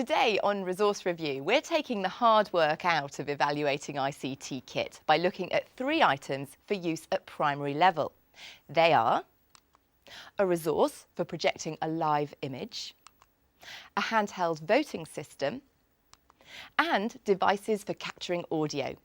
Today on Resource Review, we're taking the hard work out of evaluating ICT kit by looking at 3 items for use at primary level. They are a resource for projecting a live image, a handheld voting system, and devices for capturing audio.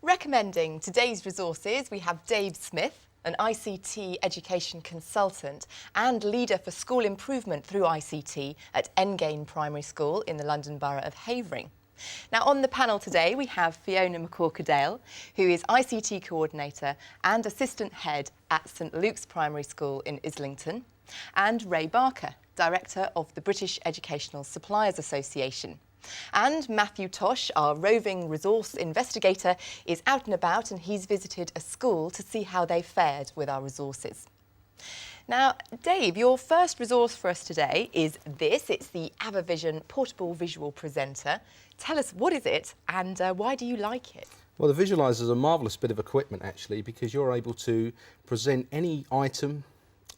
Recommending today's resources, we have Dave Smith, an ICT education consultant and leader for school improvement through ICT at Endgame Primary School in the London Borough of Havering. Now on the panel today we have Fiona McCorkadale, who is ICT coordinator and assistant head at St Luke's Primary School in Islington, and Ray Barker, director of the British Educational Suppliers Association. And Matthew Tosh, our roving resource investigator, is out and about and he's visited a school to see how they fared with our resources. Now, Dave, your first resource for us today is this. It's the AvaVision Portable Visual Presenter. Tell us, what is it and why do you like it? Well, the visualizer is a marvellous bit of equipment actually, because you're able to present any item,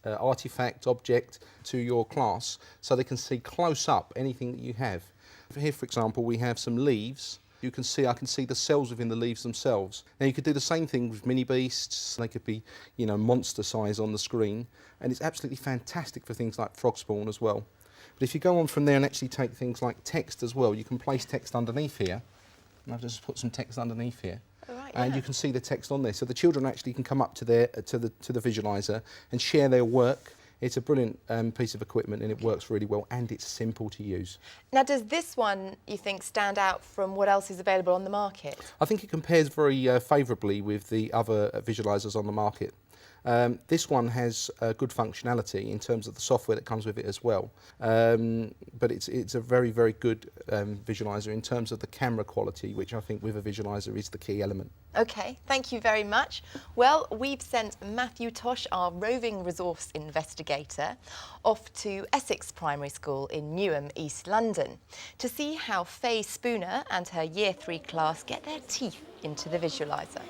artefact, object to your class so they can see close up anything that you have. Here, for example, we have some leaves. I can see the cells within the leaves themselves. Now you could do the same thing with mini beasts. They could be, monster size on the screen, and it's absolutely fantastic for things like frog spawn as well. But if you go on from there and actually take things like text as well, you can place text underneath here. And I've just put some text underneath here. Right, and you can see the text on there. So the children actually can come up to the visualizer and share their work. It's a brilliant piece of equipment and it works really well and it's simple to use. Now, does this one, you think, stand out from what else is available on the market? I think it compares very favourably with the other visualisers on the market. This one has good functionality in terms of the software that comes with it as well. But it's a very, very good visualiser in terms of the camera quality, which I think with a visualiser is the key element. OK, thank you very much. Well, we've sent Matthew Tosh, our roving resource investigator, off to Essex Primary School in Newham, East London, to see how Faye Spooner and her Year 3 class get their teeth into the visualiser.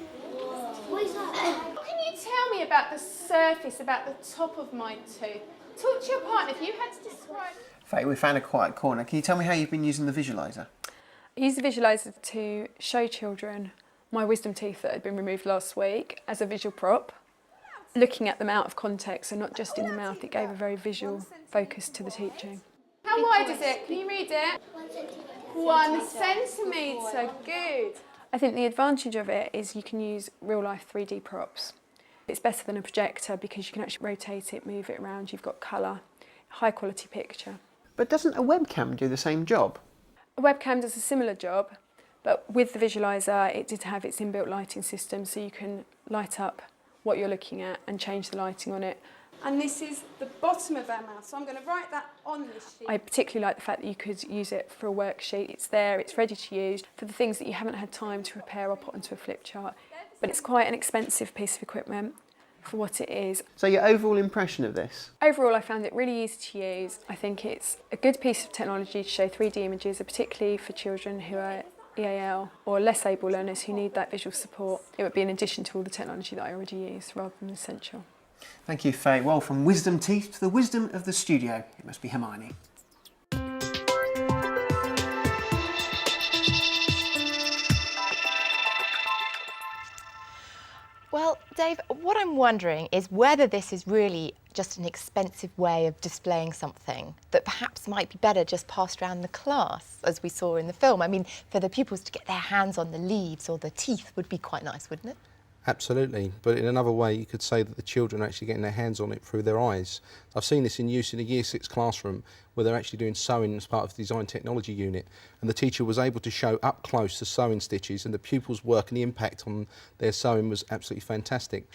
What is that? Tell me about the surface, about the top of my tooth. Talk to your partner if you had to describe... Faye, we found a quiet corner. Can you tell me how you've been using the visualiser? I use the visualiser to show children my wisdom teeth that had been removed last week as a visual prop. Looking at them out of context, so not just in the mouth, it gave a very visual focus to the teaching. How wide is it? Can you read it? 1 centimetre. Good. I think the advantage of it is you can use real-life 3D props. It's better than a projector because you can actually rotate it, move it around, you've got colour, high quality picture. But doesn't a webcam do the same job? A webcam does a similar job, but with the visualiser it did have its inbuilt lighting system, so you can light up what you're looking at and change the lighting on it. And this is the bottom of our mouth, so I'm going to write that on this sheet. I particularly like the fact that you could use it for a worksheet. It's there, it's ready to use for the things that you haven't had time to prepare or put onto a flip chart. But it's quite an expensive piece of equipment for what it is. So your overall impression of this? Overall, I found it really easy to use. I think it's a good piece of technology to show 3D images, particularly for children who are EAL or less able learners who need that visual support. It would be an addition to all the technology that I already use rather than essential. Thank you, Faye. Well, from wisdom teeth to the wisdom of the studio, it must be Hermione. Well, Dave, what I'm wondering is whether this is really just an expensive way of displaying something that perhaps might be better just passed around the class, as we saw in the film. I mean, for the pupils to get their hands on the leaves or the teeth would be quite nice, wouldn't it? Absolutely, but in another way you could say that the children are actually getting their hands on it through their eyes. I've seen this in use in a Year 6 classroom where they're actually doing sewing as part of the design technology unit, and the teacher was able to show up close the sewing stitches, and the pupils' work and the impact on their sewing was absolutely fantastic.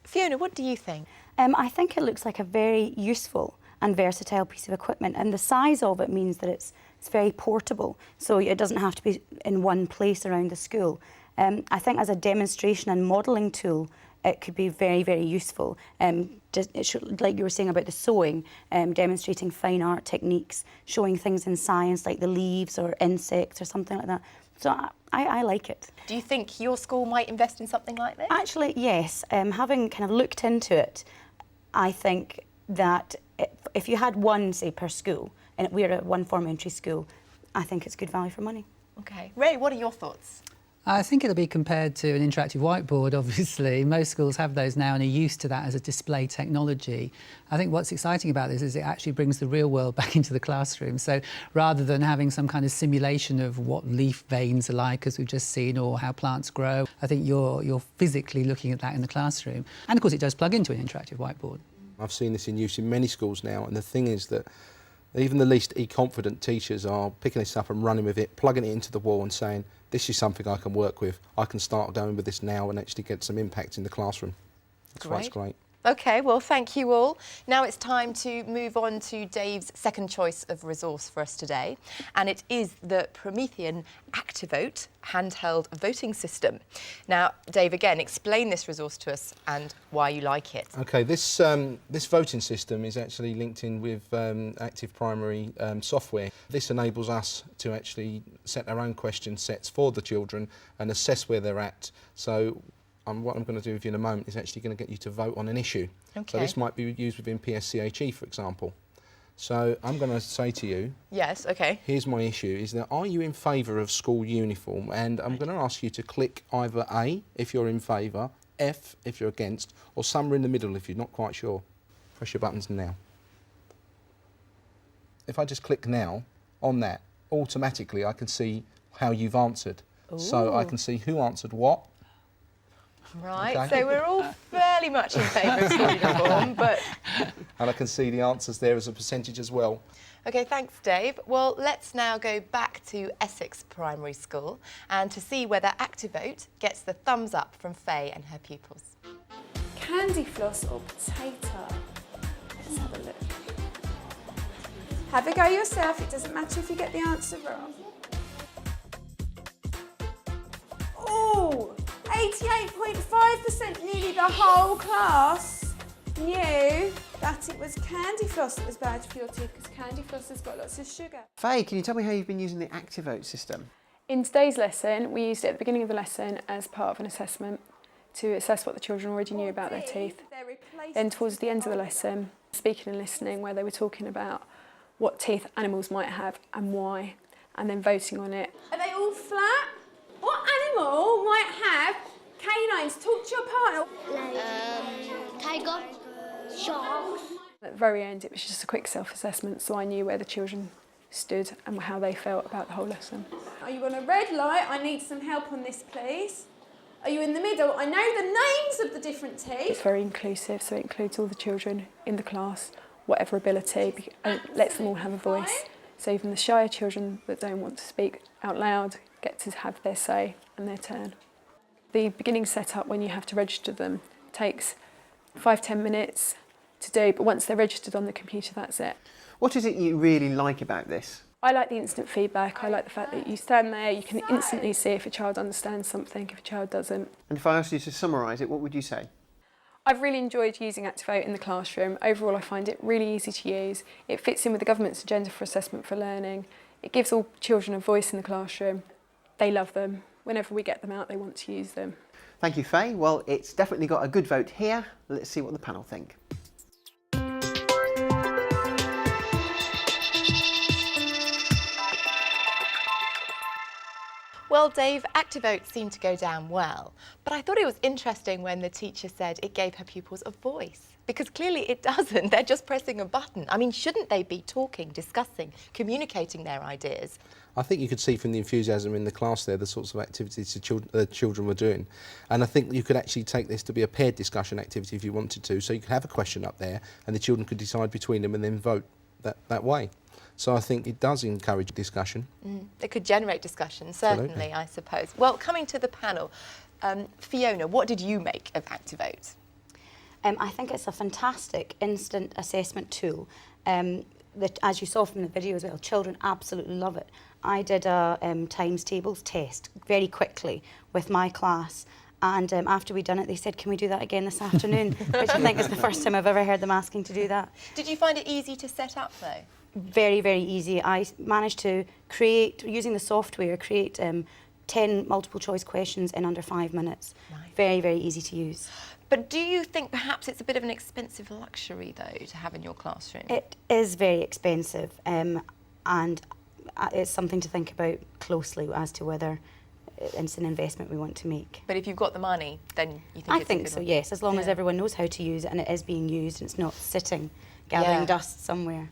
Fiona, what do you think? I think it looks like a very useful and versatile piece of equipment, and the size of it means that it's very portable, so it doesn't have to be in one place around the school. I think as a demonstration and modelling tool, it could be very, very useful. Like you were saying about the sewing, demonstrating fine art techniques, showing things in science like the leaves or insects or something like that. So I like it. Do you think your school might invest in something like this? Actually, yes. Having kind of looked into it, I think that if you had one, say, per school, and we're at one form-entry school, I think it's good value for money. Okay. Ray, what are your thoughts? I think it'll be compared to an interactive whiteboard, obviously. Most schools have those now and are used to that as a display technology. I think what's exciting about this is it actually brings the real world back into the classroom. So rather than having some kind of simulation of what leaf veins are like, as we've just seen, or how plants grow, I think you're physically looking at that in the classroom. And of course it does plug into an interactive whiteboard. I've seen this in use in many schools now, and the thing is that even the least e-confident teachers are picking this up and running with it, plugging it into the wall and saying, this is something I can work with. I can start going with this now and actually get some impact in the classroom. That's why it's great. OK, well, thank you all. Now it's time to move on to Dave's second choice of resource for us today, and it is the Promethean ActiVote handheld voting system. Now, Dave, again, explain this resource to us and why you like it. OK, this voting system is actually linked in with Active Primary software. This enables us to actually set our own question sets for the children and assess where they're at. So what I'm going to do with you in a moment is actually going to get you to vote on an issue. Okay. So this might be used within PSCHE, for example. So I'm going to say to you, yes, OK. here's my issue, is that are you in favour of school uniform? And I'm going to ask you to click either A, if you're in favour, F, if you're against, or somewhere in the middle if you're not quite sure. Press your buttons now. If I just click now on that, automatically I can see how you've answered. Ooh. So I can see who answered what. Right, Okay. so we're all fairly much in favour of school uniform, but... And I can see the answers there as a percentage as well. OK, thanks, Dave. Well, let's now go back to Essex Primary School and to see whether ActiVote gets the thumbs up from Faye and her pupils. Candy floss or potato? Let's have a look. Have a go yourself, it doesn't matter if you get the answer wrong. Oh, 88.5%, nearly the whole class knew that it was candy floss that was bad for your teeth because candy floss has got lots of sugar. Faye, can you tell me how you've been using the ActiVote system? In today's lesson, we used it at the beginning of the lesson as part of an assessment to assess what the children already knew about their teeth. Then towards the end of the lesson, speaking and listening, where they were talking about what teeth animals might have and why, and then voting on it. Are they all flat? What animal might have canines? Talk to your partner. Tiger, sharks. At the very end, it was just a quick self-assessment, so I knew where the children stood and how they felt about the whole lesson. Are you on a red light? I need some help on this, please. Are you in the middle? I know the names of the different teeth. It's very inclusive, so it includes all the children in the class, whatever ability, and it lets them all have a voice. So even the shyer children that don't want to speak out loud get to have their say and their turn. The beginning setup, when you have to register them, takes 5-10 minutes to do, but once they're registered on the computer, that's it. What is it you really like about this? I like the instant feedback. I like the fact that you stand there, you can instantly see if a child understands something, if a child doesn't. And if I asked you to summarise it, what would you say? I've really enjoyed using ActiVote in the classroom. Overall, I find it really easy to use. It fits in with the government's agenda for assessment for learning. It gives all children a voice in the classroom. They love them. Whenever we get them out, they want to use them. Thank you, Faye. Well, it's definitely got a good vote here. Let's see what the panel think. Well, Dave, ActiVote seemed to go down well, but I thought it was interesting when the teacher said it gave her pupils a voice, because clearly it doesn't. They're just pressing a button. I mean, shouldn't they be talking, discussing, communicating their ideas? I think you could see from the enthusiasm in the class there the sorts of activities the children were doing. And I think you could actually take this to be a paired discussion activity if you wanted to. So you could have a question up there and the children could decide between them and then vote that way. So I think it does encourage discussion. It could generate discussion, certainly, Absolutely. I suppose. Well, coming to the panel, Fiona, what did you make of ActiVote? I think it's a fantastic instant assessment tool. That, as you saw from the video as well, children absolutely love it. I did a times tables test very quickly with my class, And after we'd done it, they said, can we do that again this afternoon? Which I think is the first time I've ever heard them asking to do that. Did you find it easy to set up though? Very, very easy. I managed to create, using the software, create 10 multiple choice questions in under 5 minutes. Right. Very, very easy to use. But do you think perhaps it's a bit of an expensive luxury though to have in your classroom? It is very expensive, and it's something to think about closely as to whether it's an investment we want to make. But if you've got the money, then you think I it's think a good so, one? yes, as long as Yeah. everyone knows how to use it and it is being used and it's not sitting gathering Yeah. dust somewhere.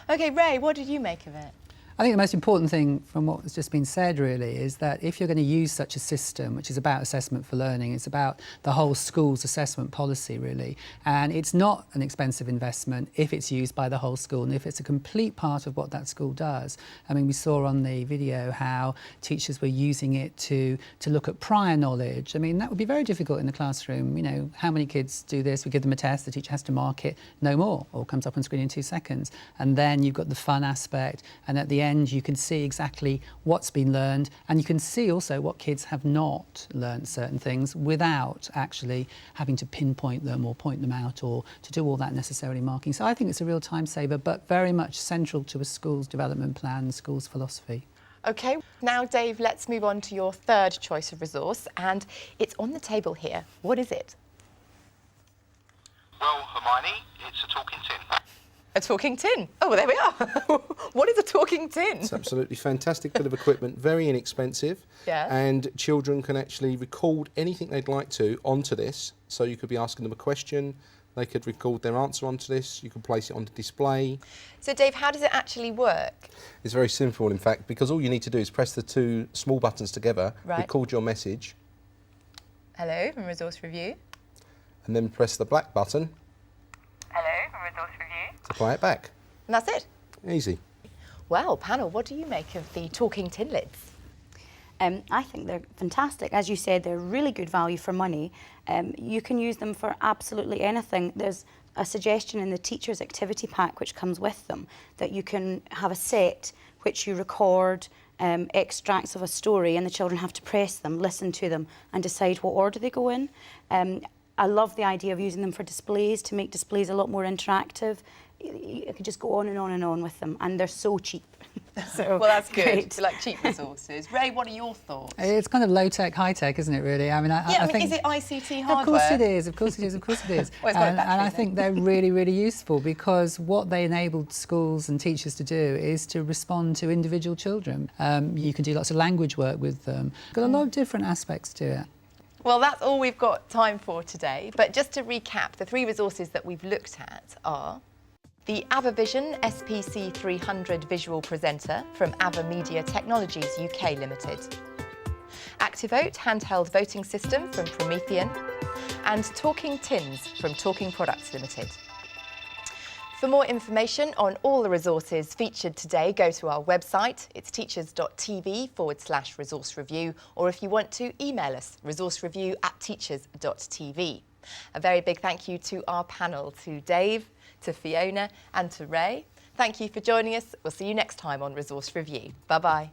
Okay, Ray, what did you make of it? I think the most important thing from what has just been said really is that if you're going to use such a system, which is about assessment for learning, it's about the whole school's assessment policy really, and it's not an expensive investment if it's used by the whole school and if it's a complete part of what that school does. I mean, we saw on the video how teachers were using it to look at prior knowledge. I mean, that would be very difficult in the classroom. You know, how many kids do this? We give them a test, the teacher has to mark it, no more, or comes up on screen in 2 seconds. And then you've got the fun aspect, and at the end you can see exactly what's been learned, and you can see also what kids have not learned certain things without actually having to pinpoint them or point them out or to do all that necessarily marking. So I think it's a real time saver, but very much central to a school's development plan, school's philosophy. Okay, now Dave, let's move on to your third choice of resource, and it's on the table here. What is it? Well, Hermione, it's a talking tin. A talking tin. Oh, well, there we are. What is a talking tin? It's absolutely fantastic bit of equipment, very inexpensive. Yeah. And children can actually record anything they'd like to onto this. So you could be asking them a question, they could record their answer onto this, you could place it on display. So, Dave, how does it actually work? It's very simple, in fact, because all you need to do is press the 2 small buttons together, Right. record your message, Hello, from Resource Review. and then press the black button Hello, from Resource Review. to play it back. And that's it. Easy. Well, panel, what do you make of the talking tin lids? I think they're fantastic. As you said, they're really good value for money. You can use them for absolutely anything. There's a suggestion in the teacher's activity pack which comes with them that you can have a set which you record extracts of a story, and the children have to press them, listen to them and decide what order they go in. I love the idea of using them for displays, to make displays a lot more interactive. You could just go on and on and on with them, and they're so cheap. So, Well, that's good. great. You like cheap resources. Ray, what are your thoughts? It's kind of low-tech, high-tech, isn't it, really? I mean, I think... is it ICT hardware? Of course it is, of course it is, of course it is. Well, it's got a and battery I then. think they're really, really useful because what they enabled schools and teachers to do is to respond to individual children. You can do lots of language work with them. Got a lot of different aspects to it. Well, that's all we've got time for today. But just to recap, the 3 resources that we've looked at are the AvaVision SPC 300 visual presenter from Ava Media Technologies UK Limited, ActiVote handheld voting system from Promethean, and Talking Tins from Talking Products Limited. For more information on all the resources featured today, go to our website. It's teachers.tv/resource review, or if you want to, email us, resourcereview@teachers.tv. A very big thank you to our panel, to Dave, to Fiona and to Ray. Thank you for joining us. We'll see you next time on Resource Review. Bye-bye.